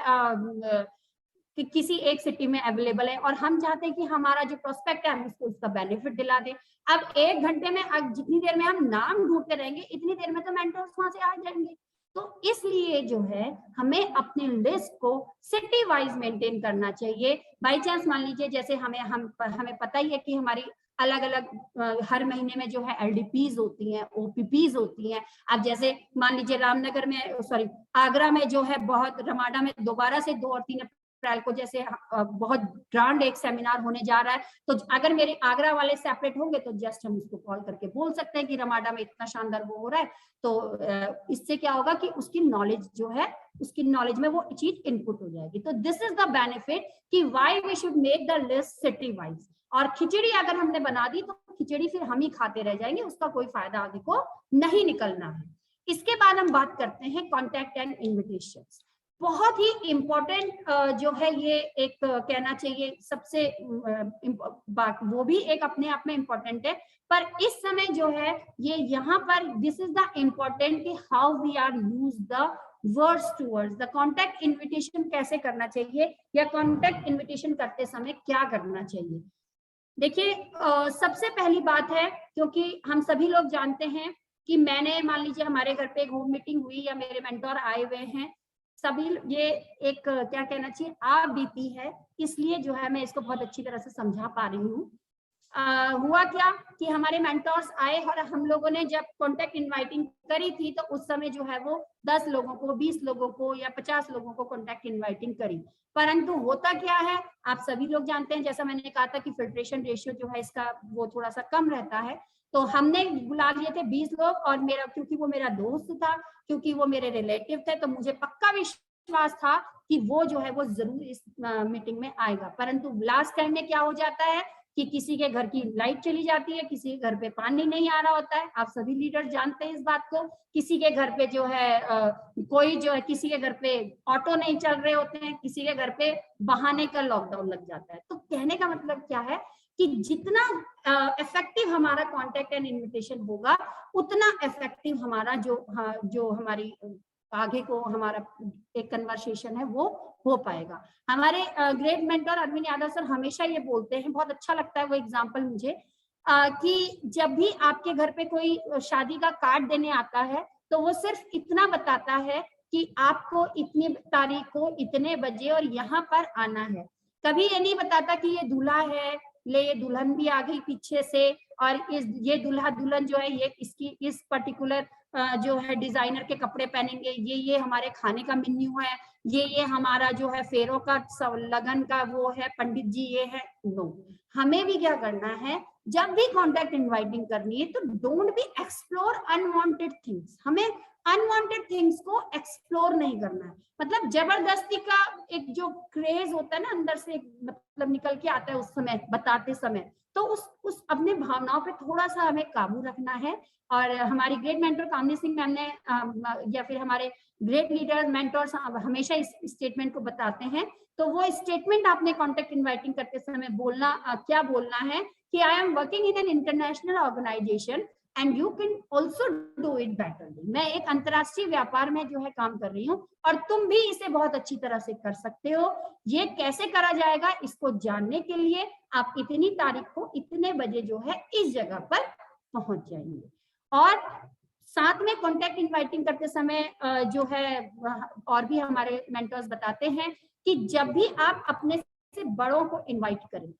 कि किसी एक सिटी में अवेलेबल है, और हम चाहते हैं कि हमारा जो प्रोस्पेक्ट है हम उसको उसका बेनिफिट दिला दें। अब 1 घंटे में, अब जितनी देर में हम नाम ढूंढते रहेंगे इतनी देर में तो मेंटोर्स वहां से आ जाएंगे। तो इसलिए जो है हमें अपनी लिस्ट को सिटी वाइज मेंटेन करना चाहिए। बाई चांस मान लीजिए जैसे हमें पता ही है कि हमारी अलग अलग हर महीने में जो है एलडीपीज होती हैं, ओपीपीज होती हैं। अब जैसे मान लीजिए रामनगर में, सॉरी आगरा में जो है बहुत, रमाडा में दोबारा से 2 और 3 अप्रैल को जैसे बहुत ग्रांड एक सेमिनार होने जा रहा है, तो अगर मेरे आगरा वाले सेपरेट होंगे तो जस्ट हम उसको कॉल करके बोल सकते हैं कि रमाडा में इतना शानदार वो हो रहा है। तो इससे क्या होगा कि उसकी नॉलेज में वो चीज इनपुट हो जाएगी। तो दिस इज द बेनिफिट कि why we should make the list city wise. और खिचड़ी अगर हमने बना दी तो खिचड़ी फिर हम ही खाते रह जाएंगे, उसका कोई फायदा आगे को नहीं निकलना है। इसके बाद हम बात करते हैं कॉन्टैक्ट एंड इन्विटेशंस। बहुत ही इंपॉर्टेंट जो है ये एक कहना चाहिए सबसे बात, वो भी एक अपने आप में इंपॉर्टेंट है, पर इस समय जो है ये यहाँ पर दिस इज द इम्पोर्टेंट कि how we are use the words towards the contact invitation, कैसे करना चाहिए या कॉन्टैक्ट इन्विटेशन करते समय क्या करना चाहिए। देखिए सबसे पहली बात है, क्योंकि हम सभी लोग जानते हैं कि मैंने मान लीजिए हमारे घर पे एक होम मीटिंग हुई या मेरे मेंटोर आए हुए हैं, सभी ये एक क्या कहना चाहिए आप बीती है, इसलिए जो है मैं इसको बहुत अच्छी तरह से समझा पा रही हूँ। हुआ क्या कि हमारे मेंटोर्स आए और हम लोगों ने जब कॉन्टैक्ट इनवाइटिंग करी थी तो उस समय जो है वो 10 लोगों को, 20 लोगों को या 50 लोगों को कॉन्टैक्ट इनवाइटिंग करी। परंतु होता क्या है आप सभी लोग जानते हैं, जैसा मैंने कहा था कि फिल्ट्रेशन रेशियो जो है इसका वो थोड़ा सा कम रहता है। तो हमने बुला लिए थे 20 लोग, और मेरा, क्योंकि वो मेरा दोस्त था, क्योंकि वो मेरे रिलेटिव थे, तो मुझे पक्का विश्वास था कि वो जो है वो जरूर इस मीटिंग में आएगा। परंतु लास्ट टाइम में क्या हो जाता है कि किसी के घर की लाइट चली जाती है, किसी के घर पे पानी नहीं आ रहा होता है, आप सभी लीडर जानते हैं इस बात को। किसी के घर पे जो है कोई जो है, किसी के घर पे ऑटो नहीं चल रहे होते हैं, किसी के घर पे बहाने का लॉकडाउन लग जाता है। तो कहने का मतलब क्या है कि जितना इफेक्टिव हमारा कॉन्टैक्ट एंड इन्विटेशन होगा उतना इफेक्टिव हमारा जो हमारी आगे को हमारा एक कन्वर्सेशन है वो हो पाएगा। हमारे great mentor Arvind Yadav sir हमेशा ये बोलते हैं, बहुत अच्छा लगता है वो एग्जांपल मुझे, कि जब भी आपके घर पे कोई शादी का कार्ड देने आता है तो वो सिर्फ इतना बताता है कि आपको इतनी तारीख को इतने बजे और यहाँ पर आना है। कभी ये नहीं बताता कि ये दूल्हा है, ले ये दुल्हन भी आ गई पीछे से, और ये दूल्हा दुल्हन जो है ये इसकी इस पर्टिकुलर जो है डिजाइनर के कपड़े पहनेंगे, ये हमारे खाने का मेन्यू है, ये हमारा जो है फेरों का लगन का वो है, पंडित जी ये है। नो, हमें भी क्या करना है, जब भी कॉन्टेक्ट इनवाइटिंग करनी है तो don't be explore unwanted things. हमें अनवांटेड थिंग्स को एक्सप्लोर नहीं करना है। मतलब जबरदस्ती का एक जो क्रेज होता है ना अंदर से, मतलब निकल के आता है उस समय बताते समय, तो उस अपने भावनाओं पे थोड़ा सा हमें काबू रखना है। और हमारी ग्रेट मेंटर कामनी सिंह मैम ने या फिर हमारे ग्रेट लीडर मेंटर्स हमेशा इस स्टेटमेंट को बताते हैं। तो वो स्टेटमेंट आपने कॉन्टेक्ट इनवाइटिंग करते समय बोलना क्या बोलना है कि I am working in an international organisation and you can also do it betterly. मैं एक अंतरराष्ट्रीय व्यापार में जो है काम कर रही हूँ और तुम भी इसे बहुत अच्छी तरह से कर सकते हो। ये कैसे करा जाएगा इसको जानने के लिए आप इतनी तारीख को इतने बजे जो है इस जगह पर पहुंच जाएंगे। और साथ में कॉन्टेक्ट इनवाइटिंग करते समय जो है और भी हमारे मेंटर्स बताते हैं कि जब भी आप अपने से बड़ों को इनवाइट करें,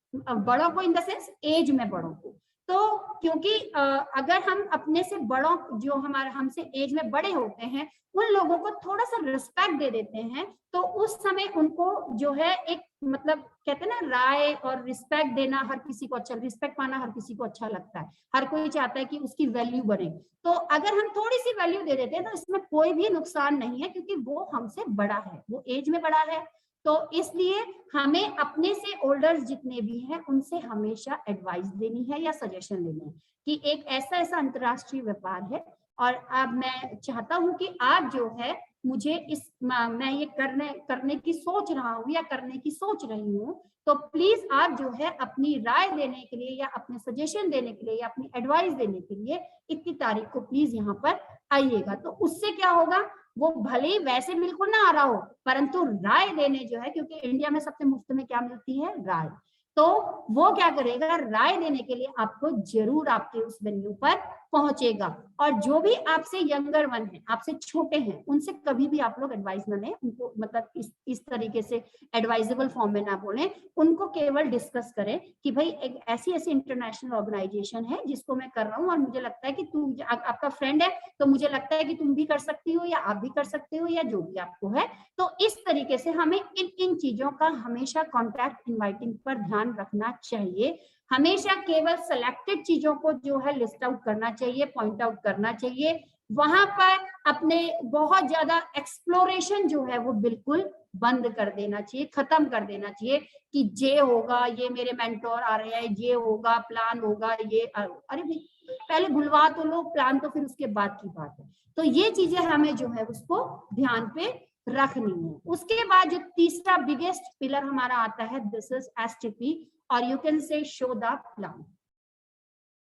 बड़ों को इन द सेंस एज में बड़ों को, तो क्योंकि अगर हम अपने से बड़ों जो हमारे हमसे एज में बड़े होते हैं उन लोगों को थोड़ा सा रिस्पेक्ट दे देते हैं, तो उस समय उनको जो है एक मतलब कहते हैं ना राय और रिस्पेक्ट देना हर किसी को अच्छा, रिस्पेक्ट पाना हर किसी को अच्छा लगता है, हर कोई चाहता है कि उसकी वैल्यू बढ़े। तो अगर हम थोड़ी सी वैल्यू दे देते हैं तो इसमें कोई भी नुकसान नहीं है, क्योंकि वो हमसे बड़ा है, वो एज में बड़ा है। तो इसलिए हमें अपने से ओल्डर्स जितने भी हैं उनसे हमेशा एडवाइस देनी है या सजेशन लेनी है कि एक ऐसा अंतरराष्ट्रीय व्यापार है और अब मैं चाहता हूं कि आप जो है मुझे मैं ये करने की सोच रहा हूँ या करने की सोच रही हूँ, तो प्लीज आप जो है अपनी राय देने के लिए या अपने सजेशन देने के लिए या अपनी एडवाइस देने के लिए इतनी तारीख को प्लीज यहाँ पर आइएगा। तो उससे क्या होगा, वो भले ही वैसे बिल्कुल ना आ रहा हो, परंतु राय देने जो है, क्योंकि इंडिया में सबसे मुफ्त में क्या मिलती है, राय, तो वो क्या करेगा, राय देने के लिए आपको जरूर आपके उस वेन्यू पर पहुंचेगा। और जो भी आपसे यंगर वन है, आपसे छोटे हैं, उनसे कभी भी आप लोग एडवाइस ना लें, उनको मतलब इस तरीके से एडवाइजेबल फॉर्म में ना बोलें, उनको केवल डिस्कस करें कि भाई एक ऐसी इंटरनेशनल ऑर्गेनाइजेशन है जिसको मैं कर रहा हूँ और मुझे लगता है कि तुम आपका फ्रेंड है तो मुझे लगता है कि तुम भी कर सकती हो या आप भी कर सकते हो या जो भी आपको है। तो इस तरीके से हमें इन चीजों का हमेशा कॉन्टैक्ट इनवाइटिंग पर ध्यान रखना चाहिए। हमेशा केवल सिलेक्टेड चीजों को जो है लिस्ट आउट करना चाहिए, पॉइंट आउट करना चाहिए। वहां पर अपने बहुत ज्यादा एक्सप्लोरेशन जो है वो बिल्कुल बंद कर देना चाहिए, खत्म कर देना चाहिए कि ये होगा, ये मेरे मेंटोर आ रहे हैं, ये होगा, प्लान होगा, ये अरे भाई पहले भुलवा तो लो प्लान, तो फिर उसके बाद की बात है। तो ये चीजें हमें जो है उसको ध्यान पे रखनी है। उसके बाद जो तीसरा बिगेस्ट पिलर हमारा आता है, दिस इज एसटीपी, और you can say show the plan.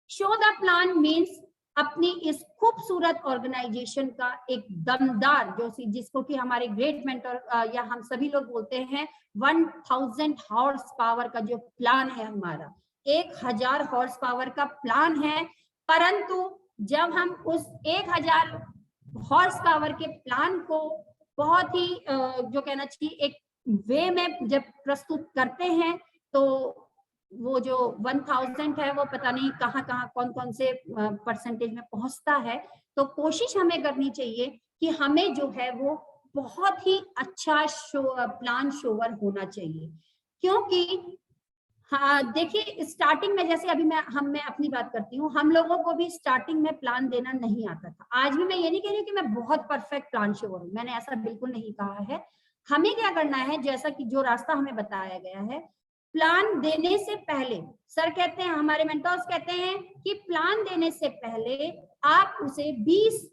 Show the plan means अपनी इस खूबसूरत ऑर्गेनाइजेशन का एक दमदार जिसको कि हमारे ग्रेट मेंटर या हम सभी लोग बोलते हैं 1000 हॉर्स पावर का जो प्लान है हमारा, 1000 हॉर्स पावर का प्लान है। परंतु जब हम उस 1000 हॉर्स पावर के प्लान को बहुत ही जो कहना चाहिए एक वे में जब प्रस्तुत करते हैं, तो वो जो 1000 है वो पता नहीं कहाँ कहाँ कौन कौन से परसेंटेज में पहुंचता है। तो कोशिश हमें करनी चाहिए कि हमें जो है वो बहुत ही अच्छा प्लान शोवर होना चाहिए। क्योंकि हाँ देखिए, स्टार्टिंग में जैसे अभी मैं अपनी बात करती हूँ, हम लोगों को भी स्टार्टिंग में प्लान देना नहीं आता था। आज भी मैं ये नहीं कह रही हूँ कि मैं बहुत परफेक्ट प्लान शोवर हूँ, मैंने ऐसा बिल्कुल नहीं कहा है। हमें क्या करना है, जैसा कि जो रास्ता हमें बताया गया है, प्लान देने से पहले सर कहते हैं, हमारे मेंटर्स कहते हैं कि प्लान देने से पहले आप उसे 20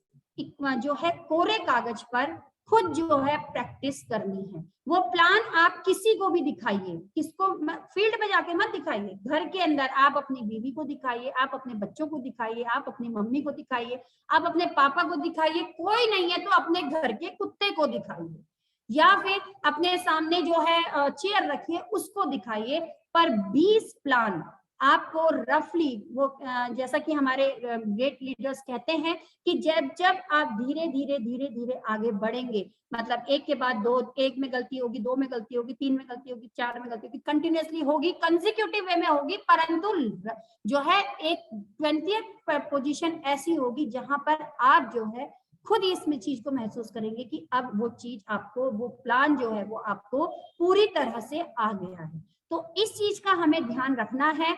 जो है कोरे कागज पर खुद जो है प्रैक्टिस करनी है। वो प्लान आप किसी को भी दिखाइए, किसको फील्ड में जाके मत दिखाइए, घर के अंदर आप अपनी बीवी को दिखाइए, आप अपने बच्चों को दिखाइए, आप अपनी मम्मी को दिखाइए, आप अपने पापा को दिखाइए, कोई नहीं है तो अपने घर के कुत्ते को दिखाइए, या फिर अपने सामने जो है चेयर रखिए उसको दिखाइए। पर 20 प्लान आपको रफली वो जैसा कि हमारे ग्रेट लीडर्स कहते हैं कि जब जब आप धीरे धीरे धीरे धीरे आगे बढ़ेंगे, मतलब एक के बाद दो, एक में गलती होगी, दो में गलती होगी, तीन में गलती होगी, चार में गलती होगी, कंटिन्यूअसली होगी, कंसेक्यूटिव वे में होगी, परंतु जो है एक 20th पोजीशन ऐसी होगी जहां पर आप जो है खुद इसमें चीज को महसूस करेंगे कि अब वो चीज आपको, वो प्लान जो है वो आपको पूरी तरह से आ गया है। तो इस चीज का हमें ध्यान रखना है।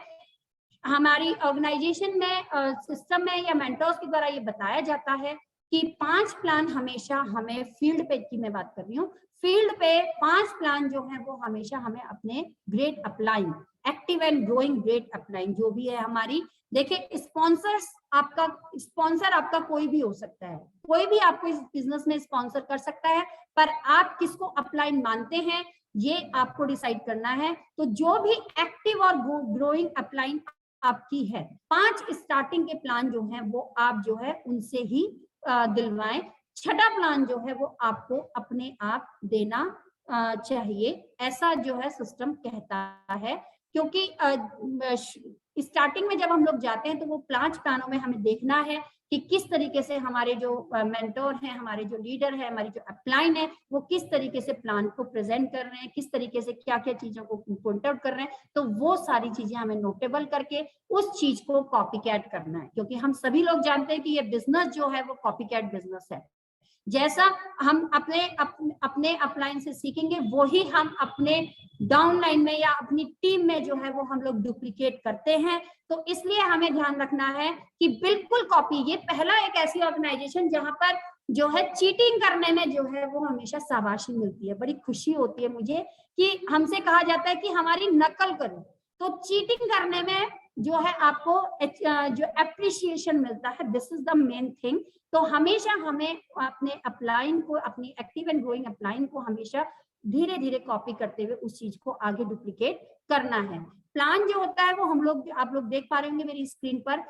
हमारी ऑर्गेनाइजेशन में सिस्टम में या मेंटर्स के द्वारा ये बताया जाता है कि 5 प्लान हमेशा हमें फील्ड पे की मैं बात कर रही हूँ, फील्ड पे 5 प्लान जो है वो हमेशा हमें अपने great upline, active and growing great upline जो भी है हमारी, देखिए स्पॉन्सर आपका कोई भी हो सकता है, कोई भी आपको इस बिजनेस में स्पॉन्सर कर सकता है, पर आप किसको अपलाइन मानते हैं ये आपको डिसाइड करना है। तो जो भी एक्टिव और ग्रोइंग अपलाइन आपकी है, 5 स्टार्टिंग के प्लान जो हैं वो आप जो है उनसे ही दिलवाएं। छठा प्लान जो है वो आपको अपने आप देना चाहिए, ऐसा जो है सिस्टम कहता है। क्योंकि स्टार्टिंग में जब हम लोग जाते हैं तो वो 5 प्लानों में हमें देखना है कि किस तरीके से हमारे जो मेंटोर हैं, हमारे जो लीडर है, हमारी जो अपलाइन है, वो किस तरीके से प्लान को प्रेजेंट कर रहे हैं, किस तरीके से क्या क्या चीजों को पॉइंट आउट कर रहे हैं। तो वो सारी चीजें हमें नोटेबल करके उस चीज को कॉपी कैट करना है, क्योंकि हम सभी लोग जानते हैं कि ये बिजनेस जो है वो कॉपी कैट बिजनेस है। जैसा हम अपने अपलाइन से सीखेंगे वही हम अपने डाउनलाइन में या अपनी टीम में जो है वो हम लोग डुप्लीकेट करते हैं। तो इसलिए हमें ध्यान रखना है कि बिल्कुल कॉपी, ये पहला एक ऐसी ऑर्गेनाइजेशन जहां पर जो है चीटिंग करने में जो है वो हमेशा शाबाशी मिलती है, बड़ी खुशी होती है मुझे कि हमसे कहा जाता है कि हमारी नकल करो। तो चीटिंग करने में जो है आपको जो एप्रिसिएशन मिलता है, this is the main thing. तो हमेशा हमें अपने अपलाइन को, अपनी एक्टिव एंड ग्रोइंग अपलाइन को हमेशा धीरे धीरे कॉपी करते हुए उस चीज को आगे डुप्लीकेट करना है। प्लान जो होता है वो हम लोग, आप लोग देख पा रहे होंगे मेरी स्क्रीन पर,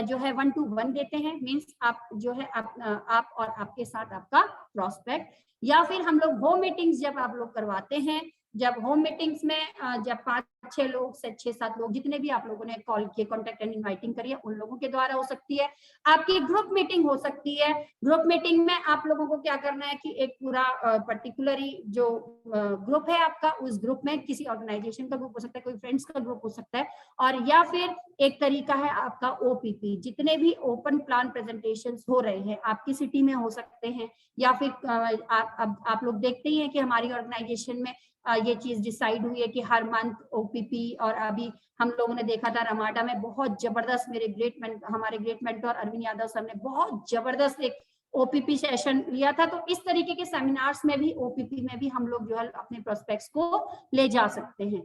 जो है 1 to 1 देते हैं, मींस आप जो है आप और आपके साथ आपका प्रोस्पेक्ट, या फिर हम लोग होम मीटिंग्स जब आप लोग करवाते हैं, जब होम मीटिंग्स में जब 5-6 लोग से 6-7 लोग जितने भी आप लोगों ने कॉल किए, कॉन्टेक्ट एंड इनवाइटिंग करी है, उन लोगों के द्वारा हो सकती है। आपकी ग्रुप मीटिंग हो सकती है। ग्रुप मीटिंग में आप लोगों को क्या करना है कि एक पूरा पर्टिकुलरली जो ग्रुप है आपका, उस ग्रुप में किसी ऑर्गेनाइजेशन का ग्रुप हो सकता है, कोई फ्रेंड्स का ग्रुप हो सकता है, और या फिर एक तरीका है आपका ओपीपी, जितने भी ओपन प्लान प्रेजेंटेशंस हो रहे हैं आपकी सिटी में हो सकते हैं, या फिर आप लोग देखते ही हैं कि हमारी ऑर्गेनाइजेशन में ये चीज डिसाइड हुई है कि हर मंथ ओपीपी, और अभी हम लोगों ने देखा था रमाडा में बहुत जबरदस्त, हमारे great mentor Arvind Yadav sir ने बहुत जबरदस्त एक ओपीपी सेशन लिया था। तो इस तरीके के सेमिनार्स में भी, ओपीपी में भी हम लोग जो है अपने प्रोस्पेक्ट्स को ले जा सकते हैं।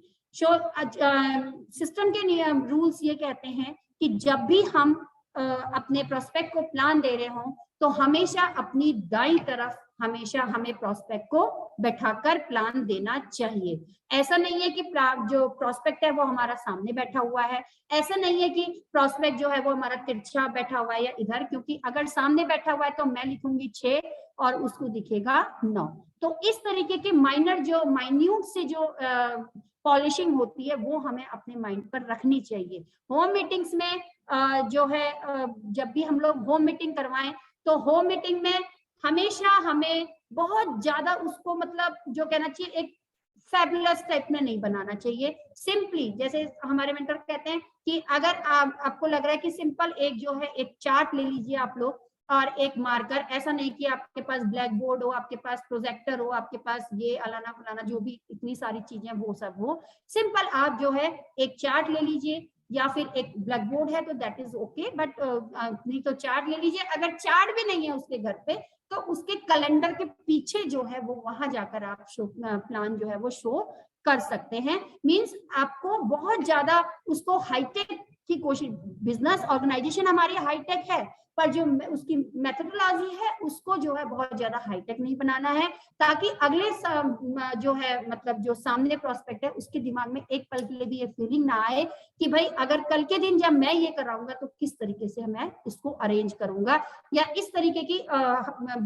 सिस्टम के नियम, रूल्स ये कहते हैं कि जब भी हम अपने प्रोस्पेक्ट को प्लान दे रहे हों तो हमेशा अपनी दाईं तरफ हमेशा हमें प्रोस्पेक्ट को बैठाकर प्लान देना चाहिए। ऐसा नहीं है कि जो प्रोस्पेक्ट है वो हमारा सामने बैठा हुआ है, ऐसा नहीं है कि प्रोस्पेक्ट जो है वो हमारा तिरछा बैठा हुआ है या इधर, क्योंकि अगर सामने बैठा हुआ है तो मैं लिखूंगी 6 और उसको दिखेगा 9। तो इस तरीके के माइन्यूट से जो पॉलिशिंग होती है वो हमें अपने माइंड पर रखनी चाहिए। होम मीटिंग्स में जो है जब भी हम लोग होम मीटिंग करवाएं तो होम मीटिंग में हमेशा हमें बहुत ज्यादा उसको, मतलब जो कहना चाहिए, एक फैबुलस टाइप में नहीं बनाना चाहिए। सिंपली, जैसे हमारे मेंटर कहते हैं कि अगर आपको लग रहा है कि सिंपल एक जो है एक चार्ट ले लीजिए आप लोग और एक मार्कर, ऐसा नहीं कि आपके पास ब्लैक बोर्ड हो, आपके पास प्रोजेक्टर हो, आपके पास ये अलाना फलाना जो भी इतनी सारी चीजें वो सब हो। सिंपल आप जो है एक चार्ट ले लीजिए, या फिर एक ब्लैक बोर्ड है तो दैट इज ओके, बट नहीं तो चार्ट ले लीजिए। अगर चार्ट भी नहीं है उसके घर पे तो उसके कैलेंडर के पीछे जो है वो वहां जाकर आप प्लान जो है वो शो कर सकते हैं। मींस आपको बहुत ज्यादा उसको हाईटेक की कोशिश, बिजनेस ऑर्गेनाइजेशन हमारी हाईटेक है, पर जो उसकी मेथोडोलॉजी है उसको जो है बहुत ज्यादा हाईटेक नहीं बनाना है, ताकि अगले जो है मतलब जो सामने प्रोस्पेक्ट है उसके दिमाग में एक पल के लिए भी ये फीलिंग ना आए कि भाई अगर कल के दिन जब मैं ये कराऊंगा तो किस तरीके से मैं इसको अरेंज करूंगा, या इस तरीके की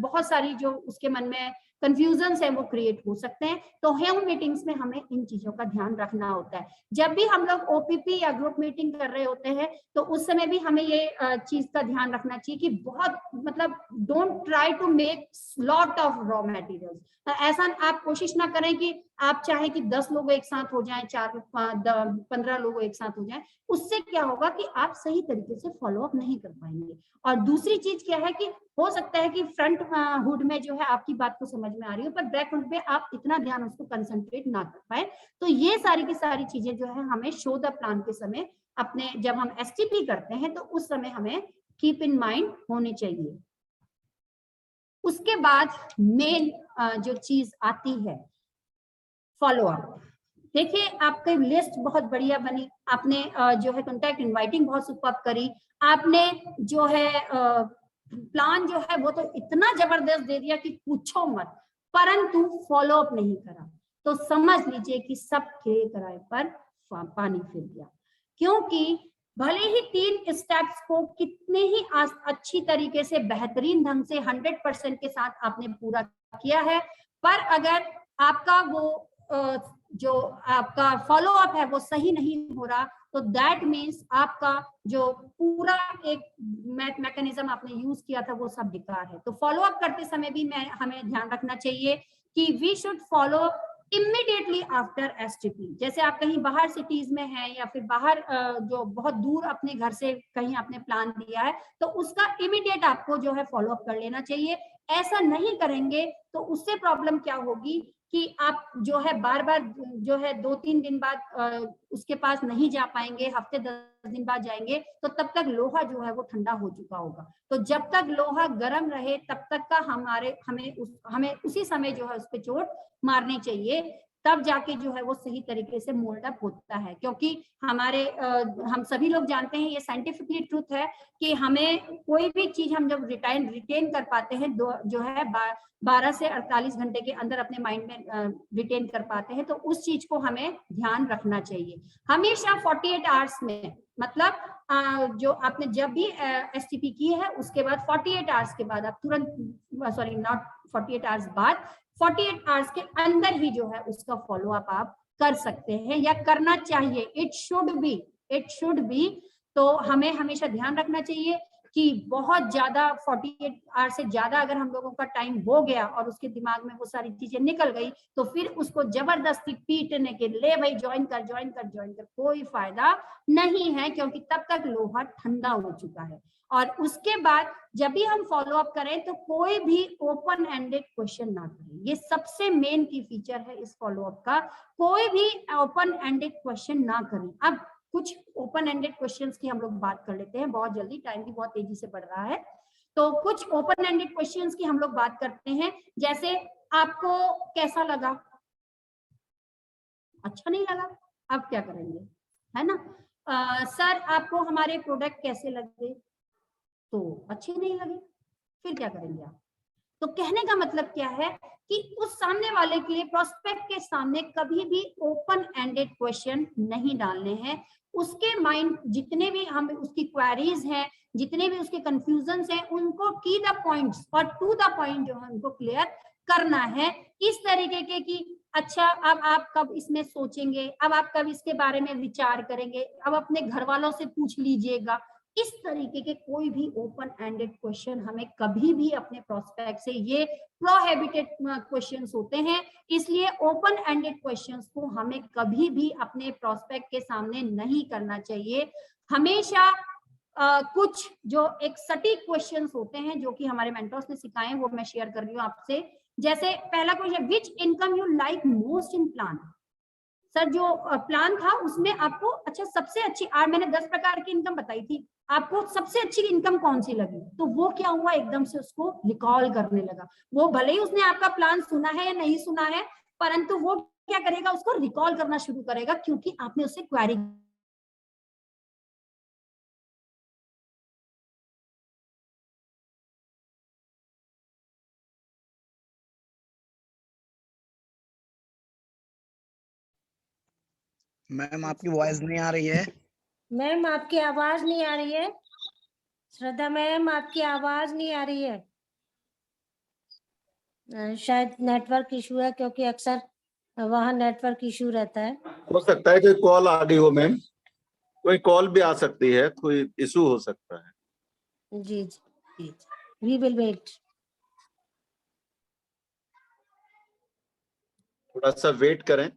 बहुत सारी जो उसके मन में कंफ्यूजन है वो क्रिएट हो सकते हैं। तो होम मीटिंग्स में हमें इन चीजों का ध्यान रखना होता है। जब भी हम लोग ओपीपी या ग्रुप मीटिंग कर रहे होते हैं तो उस समय भी हमें ये चीज का ध्यान रखना चाहिए कि बहुत मतलब don't try to make lot of raw materials. ऐसा आप कोशिश ना करें कि आप चाहें कि 10 लोग एक साथ हो जाएं, 15 लोग एक साथ हो जाएं। उससे क्या होगा कि आप सही तरीके से फॉलो अप नहीं कर पाएंगे। और दूसरी चीज क्या है कि हो सकता है कि फ्रंट हुड में जो है आपकी बात को समझ में आ रही हो, पर बैक हुड पे आप इतना ध्यान उसको कंसंट्रेट ना कर पाए। तो ये सारी की सारी चीजें जो है हमें शो द प्लान के समय अपने जब हम एसटीपी करते हैं तो उस समय हमें कीप इन माइंड होनी चाहिए। उसके बाद मेन जो चीज आती है फॉलो अप। देखिए आपकी लिस्ट बहुत बढ़िया बनी, आपने जो है कॉन्टैक्ट इनवाइटिंग बहुत सुपर्ब करी, आपने जो है प्लान जो है वो तो इतना जबरदस्त दे दिया कि पूछो मत, परंतु फॉलो अप नहीं करा तो समझ लीजिए कि सब किए कराए पर पानी फिर गया। क्योंकि भले ही 3 स्टेप्स को कितने ही अच्छी तरीके से बेहतरीन ढंग से 100% के साथ आपने पूरा किया है, पर अगर आपका वो जो आपका फॉलो अप है वो सही नहीं हो रहा तो दैट मीन्स आपका जो पूरा एक मैकेनिज्म आपने यूज किया था वो सब बेकार है। तो फॉलो अप करते समय भी हमें ध्यान रखना चाहिए कि we should follow immediately after STP. जैसे आप कहीं बाहर सिटीज में हैं या फिर बाहर जो बहुत दूर अपने घर से कहीं आपने प्लान दिया है तो उसका इमीडिएट आपको जो है फॉलो अप कर लेना चाहिए। ऐसा नहीं करेंगे तो उससे प्रॉब्लम क्या होगी कि आप जो है बार बार जो है 2-3 दिन बाद उसके पास नहीं जा पाएंगे, हफ्ते 10 दिन बाद जाएंगे तो तब तक लोहा जो है वो ठंडा हो चुका होगा। तो जब तक लोहा गर्म रहे तब तक का हमें उसी समय जो है उस पर चोट मारनी चाहिए, तब जाके जो है वो सही तरीके से मोल्ड अप होता है। क्योंकि हम सभी लोग जानते हैं, ये साइंटिफिकली ट्रूथ है कि हमें कोई भी चीज हम जब रिटेन कर पाते हैं जो है 12 से 48 घंटे के अंदर अपने माइंड में रिटेन कर पाते हैं तो उस चीज को हमें ध्यान रखना चाहिए। हमेशा 48 आवर्स में, मतलब जो आपने जब भी एसटीपी की है उसके बाद 48 आवर्स के बाद आप तुरंत सॉरी नॉट 48 आवर्स बाद 48 आवर्स के अंदर ही जो है उसका फॉलो अप आप कर सकते हैं या करना चाहिए। It should be. तो हमें हमेशा ध्यान रखना चाहिए कि बहुत ज्यादा 48 आवर्स से ज्यादा अगर हम लोगों का टाइम हो गया और उसके दिमाग में वो सारी चीजें निकल गई तो फिर उसको जबरदस्ती पीटने के ले भाई ज्वाइन कर कोई फायदा नहीं है, क्योंकि तब तक लोहा ठंडा हो चुका है। और उसके बाद जब भी हम फॉलो अप करें तो कोई भी ओपन एंडेड क्वेश्चन ना करें। ये सबसे मेन की फीचर है इस फॉलो अप का, कोई भी ओपन एंडेड क्वेश्चन ना करें। अब कुछ ओपन एंडेड क्वेश्चंस की हम लोग बात कर लेते हैं बहुत जल्दी, टाइम भी बहुत तेजी से बढ़ रहा है। तो कुछ ओपन एंडेड क्वेश्चंस की हम लोग बात करते हैं। जैसे आपको कैसा लगा? अच्छा नहीं लगा? अब क्या करेंगे, है ना? सर आपको हमारे प्रोडक्ट कैसे लगे? तो अच्छे नहीं लगे, फिर क्या करेंगे आप? तो कहने का मतलब क्या है कि उस सामने वाले के लिए, प्रोस्पेक्ट के सामने कभी भी ओपन एंडेड क्वेश्चन नहीं डालने हैं। उसके माइंड जितने भी हम उसकी क्वेरीज हैं, जितने भी उसके कंफ्यूजन हैं, उनको की द पॉइंट्स और टू द पॉइंट जो है उनको क्लियर करना है। इस तरीके के कि अच्छा अब आप कब इसमें सोचेंगे, अब आप कब इसके बारे में विचार करेंगे, अब अपने घर वालों से पूछ लीजिएगा। इस तरीके के कोई भी ओपन एंडेड क्वेश्चन हमें कभी भी अपने प्रोस्पेक्ट से, ये प्रोहिबिटेड क्वेश्चंस होते हैं, इसलिए ओपन एंडेड क्वेश्चंस को हमें कभी भी अपने प्रोस्पेक्ट के सामने नहीं करना चाहिए। हमेशा कुछ जो एक सटीक क्वेश्चंस होते हैं जो कि हमारे मेंटर्स ने सिखाए हैं वो मैं शेयर कर रही हूँ आपसे। जैसे पहला question, which income you like most in plan? Sir जो प्लान था उसमें आपको अच्छा सबसे अच्छी, मैंने 10 प्रकार की इनकम बताई थी, आपको सबसे अच्छी इनकम कौन सी लगी? तो वो क्या हुआ, एकदम से उसको रिकॉल करने लगा। वो भले ही उसने आपका प्लान सुना है या नहीं सुना है, परंतु वो क्या करेगा, उसको रिकॉल करना शुरू करेगा क्योंकि आपने उससे क्वेरी। मैम आपकी वॉइस नहीं आ रही है। मैम आपकी आवाज नहीं आ रही है। श्रद्धा मैम आपकी आवाज नहीं आ रही है। शायद नेटवर्क इशू है, क्योंकि अक्सर वहाँ नेटवर्क इशू रहता है। हो सकता है कि कॉल आ गई हो मैम, कोई कॉल भी आ सकती है, कोई इशू हो सकता है। जी जी जी, वी विल वेट। थोड़ा सा वेट करें।